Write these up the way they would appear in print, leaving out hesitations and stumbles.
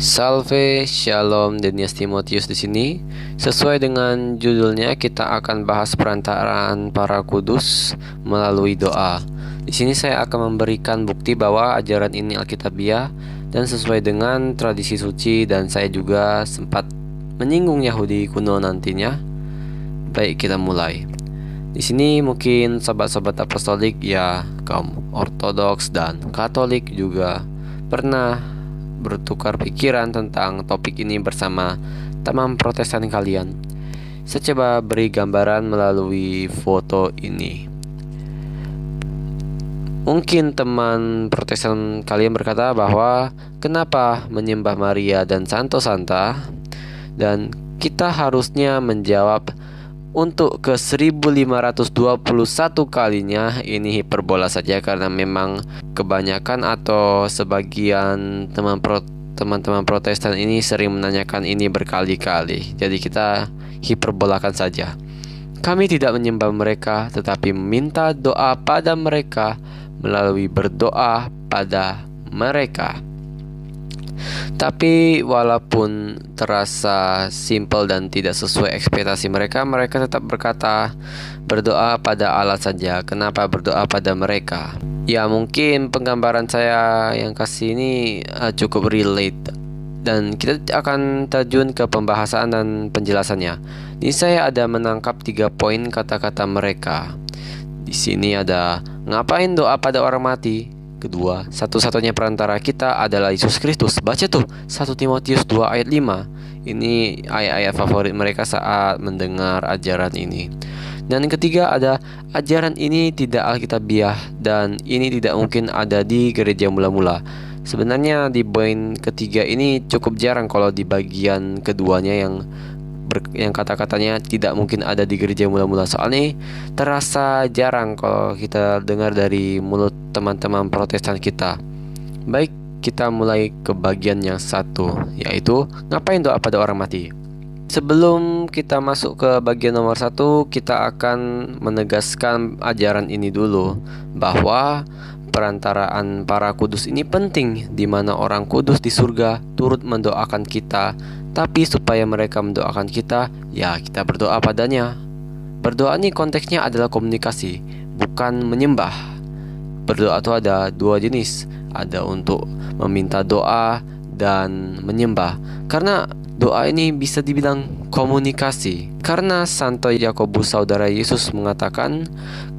Salve, Shalom, Denias Timotius di sini. Sesuai dengan judulnya, kita akan bahas perantaraan para kudus melalui doa. Di sini saya akan memberikan bukti bahwa ajaran ini alkitabiah dan sesuai dengan tradisi suci, dan saya juga sempat menyinggung Yahudi kuno nantinya. Baik, kita mulai. Di sini mungkin sobat-sobat apostolik ya, kaum Ortodoks dan Katolik juga pernah bertukar pikiran tentang topik ini bersama teman Protestan kalian. Saya coba beri gambaran melalui foto ini. Mungkin teman Protestan kalian berkata bahwa kenapa menyembah Maria dan Santo Santa, dan kita harusnya menjawab untuk ke 1521 kalinya ini hiperbola saja, karena memang kebanyakan atau sebagian teman-teman Protestan ini sering menanyakan ini berkali-kali. Jadi kita hiperbolakan saja. Kami tidak menyembah mereka, tetapi meminta doa pada mereka melalui berdoa pada mereka. Tapi walaupun terasa simpel dan tidak sesuai ekspektasi mereka, mereka tetap berkata berdoa pada Allah saja. Kenapa berdoa pada mereka? Ya, mungkin penggambaran saya yang kasih ini cukup relate, dan kita akan terjun ke pembahasan dan penjelasannya. Ini saya ada menangkap 3 poin kata-kata mereka. Di sini ada ngapain doa pada orang mati? Kedua, satu-satunya perantara kita adalah Yesus Kristus. Baca tuh 1 Timotius 2 ayat 5. Ini ayat-ayat favorit mereka saat mendengar ajaran ini. Dan yang ketiga ada ajaran ini tidak alkitabiah dan ini tidak mungkin ada di gereja mula-mula. Sebenarnya di poin ketiga ini cukup jarang kalau di bagian keduanya yang kata-katanya tidak mungkin ada di gereja mula-mula. Soalnya terasa jarang kalau kita dengar dari mulut teman-teman Protestan kita. Baik, kita mulai ke bagian yang satu, yaitu ngapain doa pada orang mati. Sebelum kita masuk ke bagian nomor 1, kita akan menegaskan ajaran ini dulu, bahwa perantaraan para kudus ini penting, di mana orang kudus di surga turut mendoakan kita. Tapi supaya mereka mendoakan kita, ya kita berdoa padanya. Berdoa ini konteksnya adalah komunikasi, bukan menyembah. Berdoa itu ada 2 jenis, ada untuk meminta doa dan menyembah. Karena doa ini bisa dibilang komunikasi. Karena Santo Yakobus saudara Yesus mengatakan,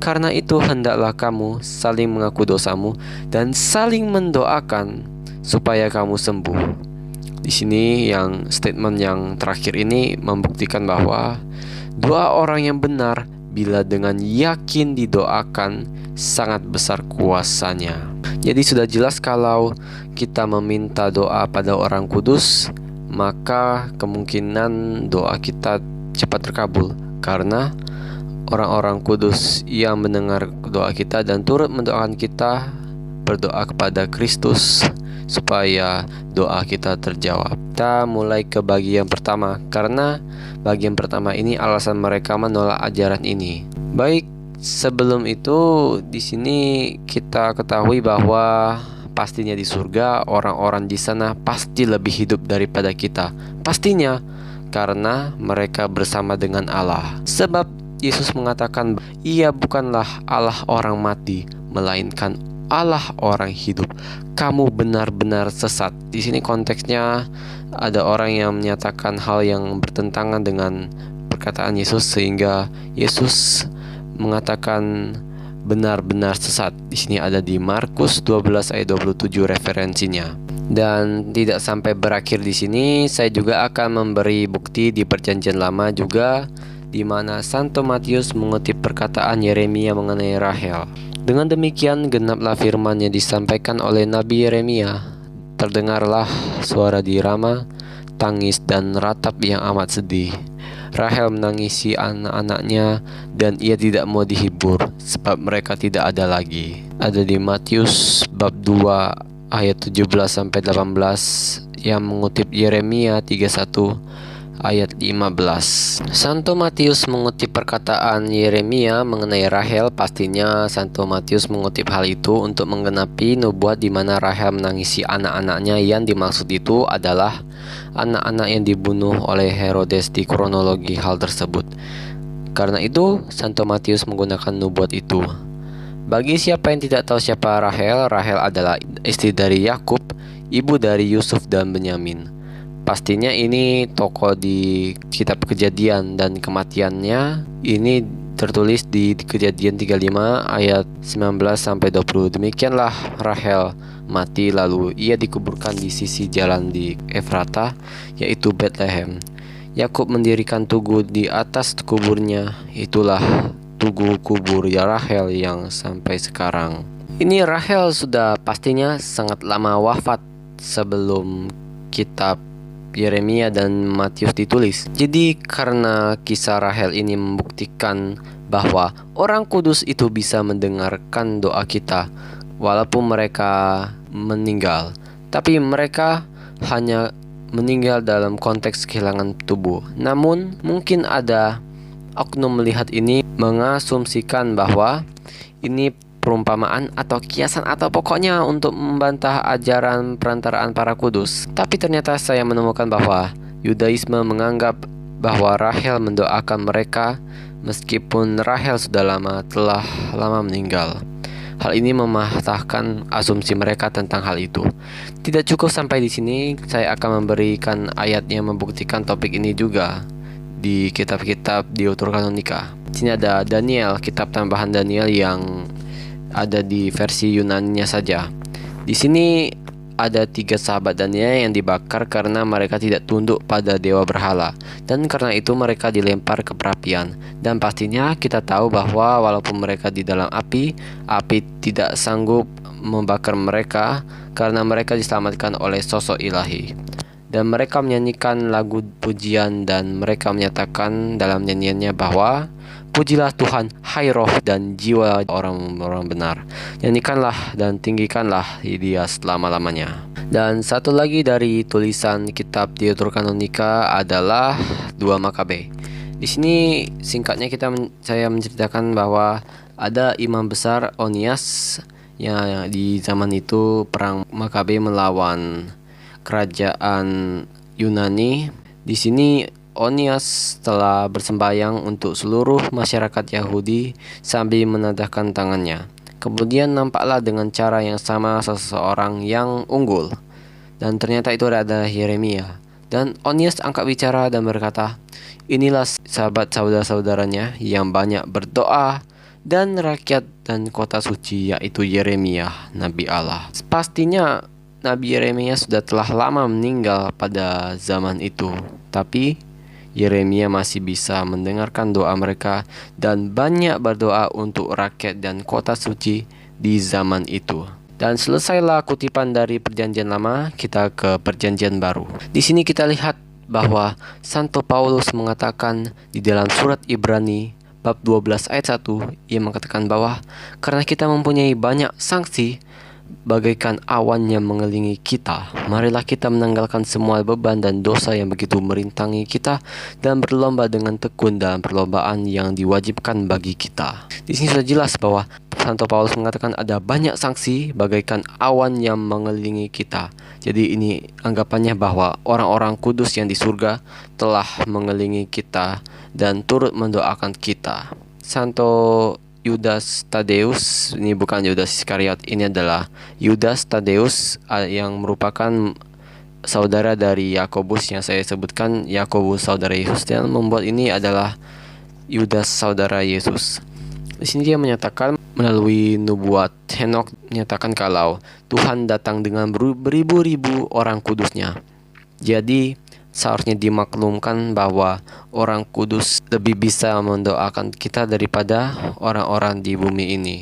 karena itu hendaklah kamu saling mengaku dosamu dan saling mendoakan supaya kamu sembuh. Di sini yang statement yang terakhir ini membuktikan bahwa doa orang yang benar bila dengan yakin didoakan sangat besar kuasanya. Jadi sudah jelas kalau kita meminta doa pada orang kudus, maka kemungkinan doa kita cepat terkabul, karena orang-orang kudus yang mendengar doa kita dan turut mendoakan kita berdoa kepada Kristus supaya doa kita terjawab. Kita mulai ke bagian pertama, karena bagian pertama ini alasan mereka menolak ajaran ini. Baik, sebelum itu di sini kita ketahui bahwa pastinya di surga orang-orang di sana pasti lebih hidup daripada kita. Pastinya, karena mereka bersama dengan Allah. Sebab Yesus mengatakan, Ia bukanlah Allah orang mati, melainkan Allah orang hidup. Kamu benar-benar sesat. Di sini konteksnya ada orang yang menyatakan hal yang bertentangan dengan perkataan Yesus, sehingga Yesus mengatakan benar-benar sesat. Di sini ada di Markus 12 ayat 27 referensinya. Dan tidak sampai berakhir di sini, saya juga akan memberi bukti di Perjanjian Lama juga, di mana Santo Matius mengutip perkataan Yeremia mengenai Rahel. Dengan demikian genaplah firman yang disampaikan oleh Nabi Yeremia. Terdengarlah suara di Rama, tangis dan ratap yang amat sedih. Rahel menangisi anak-anaknya dan ia tidak mau dihibur, sebab mereka tidak ada lagi. Ada di Matius bab 2 ayat 17-18 yang mengutip Yeremia 31. ayat 15. Santo Matius mengutip perkataan Yeremia mengenai Rahel. Pastinya Santo Matius mengutip hal itu untuk menggenapi nubuat di mana Rahel menangisi anak-anaknya. Yang dimaksud itu adalah anak-anak yang dibunuh oleh Herodes di kronologi hal tersebut. Karena itu, Santo Matius menggunakan nubuat itu. Bagi siapa yang tidak tahu siapa Rahel, Rahel adalah istri dari Yakub, ibu dari Yusuf dan Benyamin. Pastinya ini tokoh di kitab Kejadian, dan kematiannya ini tertulis di Kejadian 35 ayat 19-20. Demikianlah Rahel mati, lalu ia dikuburkan di sisi jalan di Efrata, yaitu Bethlehem. Yakub mendirikan tugu di atas kuburnya, itulah tugu kubur ya Rahel yang sampai sekarang. Ini Rahel sudah pastinya sangat lama wafat sebelum kitab Yeremia dan Matius ditulis. Jadi karena kisah Rahel ini membuktikan bahwa orang kudus itu bisa mendengarkan doa kita walaupun mereka meninggal. Tapi mereka hanya meninggal dalam konteks kehilangan tubuh. Namun mungkin ada oknum melihat ini mengasumsikan bahwa ini perumpamaan atau kiasan atau pokoknya untuk membantah ajaran perantaraan para kudus. Tapi ternyata saya menemukan bahwa Yudaisme menganggap bahwa Rahel mendoakan mereka meskipun Rahel telah lama meninggal. Hal ini mematahkan asumsi mereka tentang hal itu. Tidak cukup sampai di sini, saya akan memberikan ayat yang membuktikan topik ini juga di kitab-kitab Deuterokanonika. Di sini ada Daniel, kitab tambahan Daniel yang ada di versi Yunaninya saja. Di sini ada 3 sahabat Daniel yang dibakar karena mereka tidak tunduk pada dewa berhala, dan karena itu mereka dilempar ke perapian. Dan pastinya kita tahu bahwa walaupun mereka di dalam api tidak sanggup membakar mereka karena mereka diselamatkan oleh sosok ilahi. Dan mereka menyanyikan lagu pujian dan mereka menyatakan dalam nyanyiannya bahwa pujilah Tuhan, hai roh dan jiwa orang-orang benar. Nyanyikanlah dan tinggikanlah Dia selama-lamanya. Dan satu lagi dari tulisan kitab Deuterokanonika adalah 2 Makabe. Di sini singkatnya saya menceritakan bahwa ada imam besar Onias yang di zaman itu perang Makabe melawan kerajaan Yunani. Di sini Onias telah bersembahyang untuk seluruh masyarakat Yahudi sambil menadahkan tangannya. Kemudian nampaklah dengan cara yang sama seseorang yang unggul. Dan ternyata itu adalah Yeremia. Dan Onias angkat bicara dan berkata, inilah sahabat saudara-saudaranya yang banyak berdoa dan rakyat dan kota suci, yaitu Yeremia, Nabi Allah. Pastinya Nabi Yeremia telah lama meninggal pada zaman itu. Tapi Yeremia masih bisa mendengarkan doa mereka dan banyak berdoa untuk rakyat dan kota suci di zaman itu. Dan selesailah kutipan dari Perjanjian Lama, kita ke Perjanjian Baru. Di sini kita lihat bahwa Santo Paulus mengatakan di dalam surat Ibrani bab 12 ayat 1, ia mengatakan bahwa karena kita mempunyai banyak sanksi bagaikan awan yang mengelilingi kita, marilah kita menanggalkan semua beban dan dosa yang begitu merintangi kita dan berlomba dengan tekun dalam perlombaan yang diwajibkan bagi kita. Di sini sudah jelas bahwa Santo Paulus mengatakan ada banyak sanksi bagaikan awan yang mengelilingi kita. Jadi ini anggapannya bahwa orang-orang kudus yang di surga telah mengelilingi kita dan turut mendoakan kita. Santo Yudas Tadeus, ini bukan Yudas Iskariot, ini adalah Yudas Tadeus yang merupakan saudara dari Yakobus yang saya sebutkan, Yakobus saudara Yesus, dan membuat ini adalah Yudas saudara Yesus. Di sini dia menyatakan melalui nubuat Henokh menyatakan kalau Tuhan datang dengan beribu-ribu orang kudusnya. Jadi seharusnya dimaklumkan bahwa orang kudus lebih bisa mendoakan kita daripada orang-orang di bumi ini,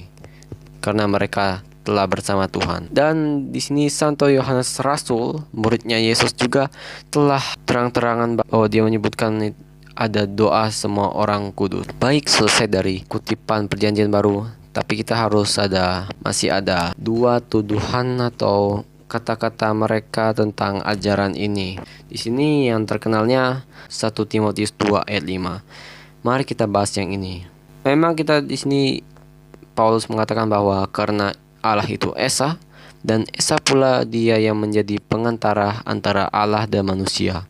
karena mereka telah bersama Tuhan. Dan di sini Santo Yohanes Rasul, muridnya Yesus juga telah terang-terangan bahwa dia menyebutkan ada doa semua orang kudus. Baik, selesai dari kutipan Perjanjian Baru, tapi kita masih ada 2 tuduhan atau kata-kata mereka tentang ajaran ini. Di sini yang terkenalnya 1 Timotius 2 ayat 5. Mari kita bahas yang ini. Memang kita di sini Paulus mengatakan bahwa karena Allah itu Esa, dan Esa pula Dia yang menjadi pengantara antara Allah dan manusia,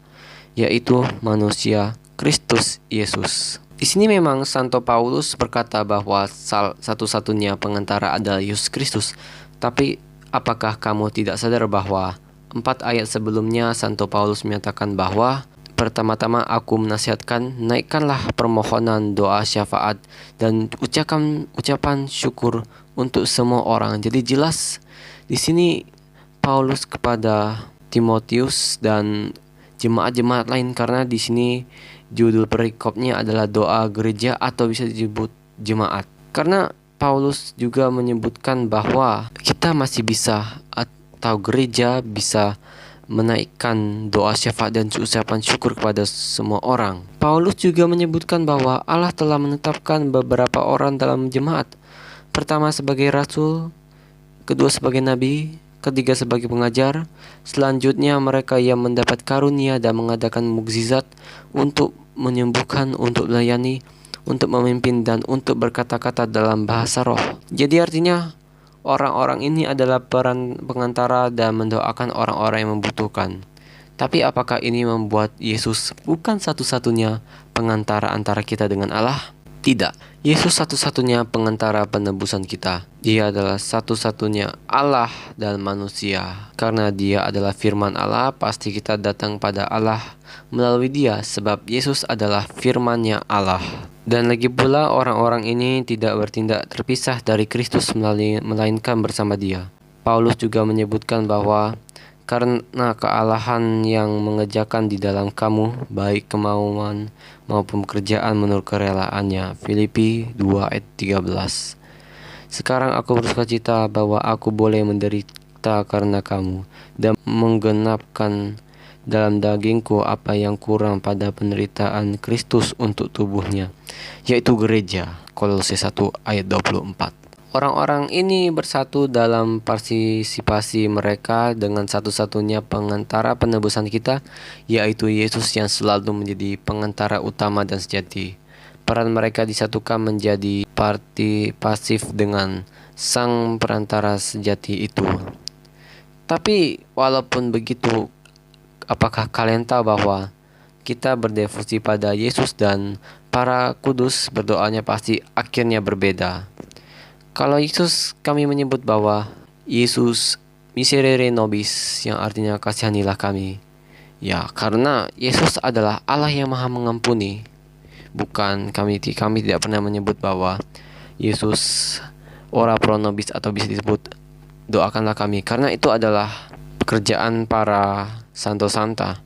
yaitu manusia Kristus Yesus. Di sini memang Santo Paulus berkata bahwa satu-satunya pengantara adalah Yesus Kristus. Tapi apakah kamu tidak sadar bahwa 4 ayat sebelumnya Santo Paulus menyatakan bahwa pertama-tama aku menasihatkan, naikkanlah permohonan, doa, syafaat, dan ucapan syukur untuk semua orang. Jadi jelas di sini Paulus kepada Timotius dan jemaat-jemaat lain, karena di sini judul perikopnya adalah doa gereja atau bisa disebut jemaat. Karena Paulus juga menyebutkan bahwa kita masih bisa atau gereja bisa menaikkan doa syafaat dan ucapan syukur kepada semua orang. Paulus juga menyebutkan bahwa Allah telah menetapkan beberapa orang dalam jemaat. Pertama sebagai rasul, kedua sebagai nabi, ketiga sebagai pengajar, selanjutnya mereka yang mendapat karunia dan mengadakan mukjizat, untuk menyembuhkan, untuk melayani, untuk memimpin, dan untuk berkata-kata dalam bahasa roh. Jadi artinya orang-orang ini adalah pengantara dan mendoakan orang-orang yang membutuhkan. Tapi apakah ini membuat Yesus bukan satu-satunya pengantara antara kita dengan Allah? Tidak. Yesus satu-satunya pengantara penebusan kita. Dia adalah satu-satunya Allah dan manusia. Karena Dia adalah firman Allah, pasti kita datang pada Allah melalui Dia, sebab Yesus adalah firman-Nya Allah. Dan lagi pula orang-orang ini tidak bertindak terpisah dari Kristus, melainkan bersama Dia. Paulus juga menyebutkan bahwa karena kealahan yang mengerjakan di dalam kamu, baik kemauan maupun pekerjaan menurut kerelaannya. Filipi 2 ayat 13. Sekarang aku bersukacita bahwa aku boleh menderita karena kamu, dan menggenapkan dalam dagingku apa yang kurang pada penderitaan Kristus untuk tubuhnya, yaitu gereja. Kolose 1 ayat 24. Orang-orang ini bersatu dalam partisipasi mereka dengan satu-satunya pengantara penebusan kita, yaitu Yesus yang selalu menjadi pengantara utama dan sejati. Peran mereka disatukan menjadi pasif dengan sang perantara sejati itu. Tapi walaupun begitu, apakah kalian tahu bahwa kita berdevosi pada Yesus dan para kudus berdoanya pasti akhirnya berbeda? Kalau Yesus, kami menyebut bahwa Yesus miserere nobis, yang artinya kasihanilah kami. Ya, karena Yesus adalah Allah yang maha mengampuni. Bukan kami tidak pernah menyebut bahwa Yesus ora pro nobis atau bisa disebut doakanlah kami, karena itu adalah pekerjaan para santo-santa.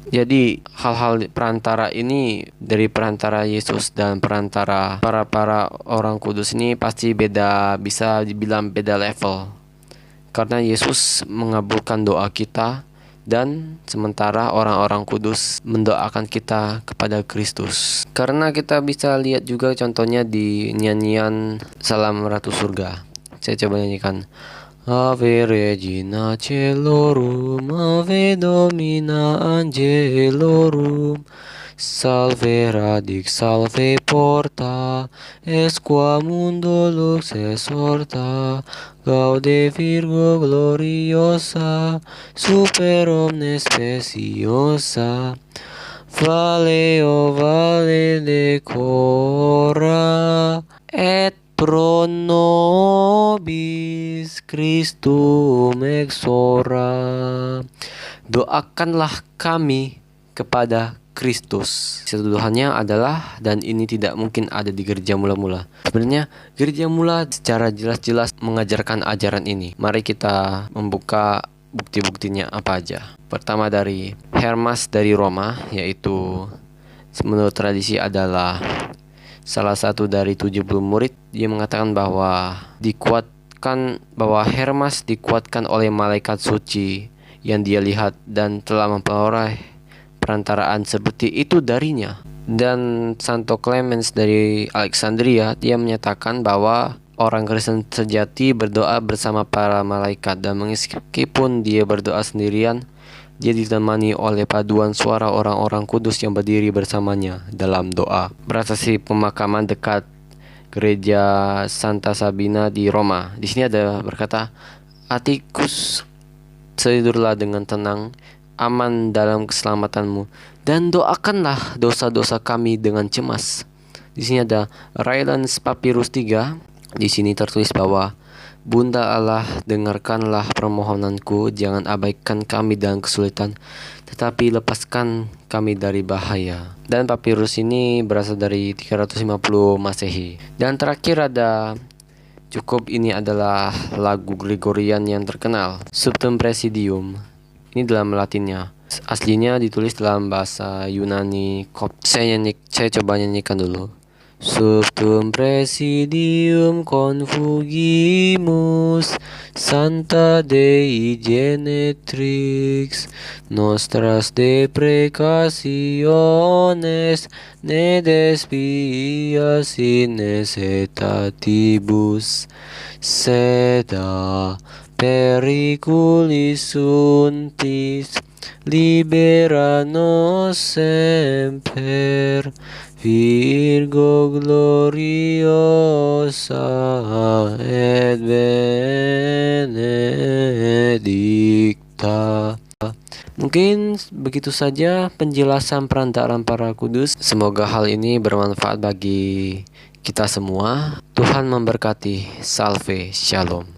Jadi hal-hal perantara ini, dari perantara Yesus dan perantara para orang kudus ini pasti beda, bisa dibilang beda level. Karena Yesus mengabulkan doa kita, dan sementara orang-orang kudus mendoakan kita kepada Kristus. Karena kita bisa lihat juga contohnya di nyanyian Salam Ratu Surga. Saya coba nyanyikan. Ave Regina Celorum, Ave Domina Angelorum, Salve Radix, Salve Porta, Esqua Mundo Lux exhorta, Gaude Virgo Gloriosa, Super omnes speciosa, Valeo Vale decora, et pro nobis Christum exora. Doakanlah kami kepada Kristus. Tuduhannya adalah, dan ini tidak mungkin ada di gereja mula-mula. Sebenarnya gereja mula secara jelas-jelas mengajarkan ajaran ini. Mari kita membuka bukti-buktinya apa aja. Pertama dari Hermas dari Roma, yaitu menurut tradisi adalah salah satu dari 70 murid. Dia mengatakan bahwa Hermas dikuatkan oleh malaikat suci yang dia lihat dan telah memperoleh perantaraan seperti itu darinya. Dan Santo Clemens dari Alexandria, dia menyatakan bahwa Orang Kristen sejati berdoa bersama para malaikat, dan meskipun dia berdoa sendirian, dia ditemani oleh paduan suara orang-orang kudus yang berdiri bersamanya dalam doa. Berasasi pemakaman dekat gereja Santa Sabina di Roma. Di sini ada berkata, "Atikus, tidurlah dengan tenang, aman dalam keselamatanmu, dan doakanlah dosa-dosa kami dengan cemas." Di sini ada Raylands Papyrus 3. Di sini tertulis bahwa, "Bunda Allah, dengarkanlah permohonanku, jangan abaikan kami dalam kesulitan, tetapi lepaskan kami dari bahaya." Dan papirus ini berasal dari 350 Masehi. Dan terakhir ada, cukup ini adalah lagu Gregorian yang terkenal, Subtum Praesidium. Ini dalam Latinnya. Aslinya ditulis dalam bahasa Yunani Kopt. Saya coba nyanyikan dulu. Subtum Praesidium confugimus, Santa Dei Genetrix, nostras deprecationes ne despias in necessitatibus, seda periculis suntis, libera nos semper, Virgo gloriosa et benedicta. Mungkin begitu saja penjelasan perantaraan para kudus. Semoga hal ini bermanfaat bagi kita semua. Tuhan memberkati. Salve, Shalom.